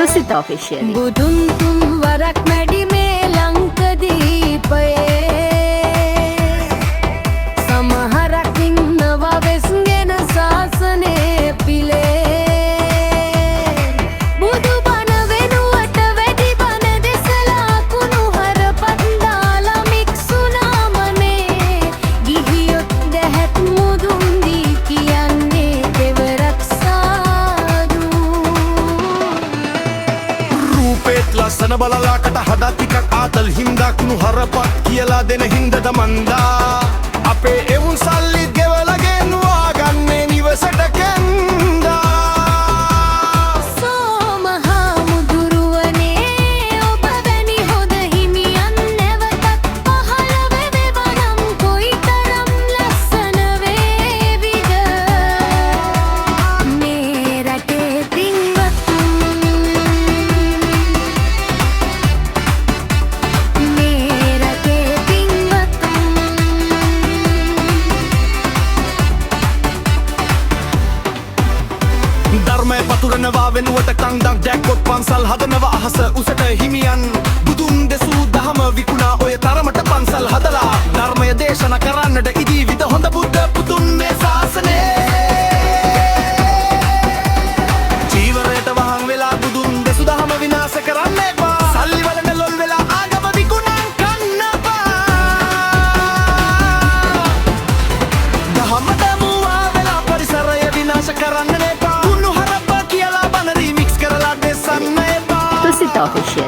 තුසිත officially. බුදුන් තුන් වරක් මැඩි මේ ලංකදීපයේ සමහරක් ඉන්නවා වෙස්ගෙන සාසනේ පිලේ බුදු බණ වෙනුවට වැඩි බණ දෙසලා කුණුහර පන්දාලා මික්සුනාමනේ ගිහියොත් දැහැත් මුදුන් දී කියන්නේ දෙවරක් සාදු රූපේත් ලස්සන බලලාකට හදා ටිකක් ආතල් හින්දා කුණු හරපත් කියලා දෙන හින්දද මන්දා අපේ එවුන් සල්ලිත් ගෙවලා ගෙන්වා ගන්නේ නිවසට කැන්දා සෝමහාමුදුරුවනේ ඔබ වැනි හොඳ හිමියන් නැවතත් පහළ වෙවනම් කොයිතරම් ලස්සන වේවිද මේ රටේ පින්වතුන් මේ රටේ පින්වතුන් ධර්මය පතුරනවා වෙනුවට කන්දක් ජැක්කොත් පන්සල් හදනවා අහස උසට හිමියන් බුදුන් දෙසූ දහම විකුණා ඔය තරමට පන්සල් හදලා ධර්මය දේශනා කරන්නට ඉදී විද හොඳ බුද්ධ පුතුන් මේ ශාසනේ ජීවරයට වහන් වෙලා බුදුන් දෙසූ දහම විනාශ කරන්න එපා සල්ලි වලට ලොල් වෙලා ආගම විකුණන් කන්නපා දහම දමුවා වෙලා පරිසරය විනාශ කරන්න එපා තුසිත ඔෆිෂියලි.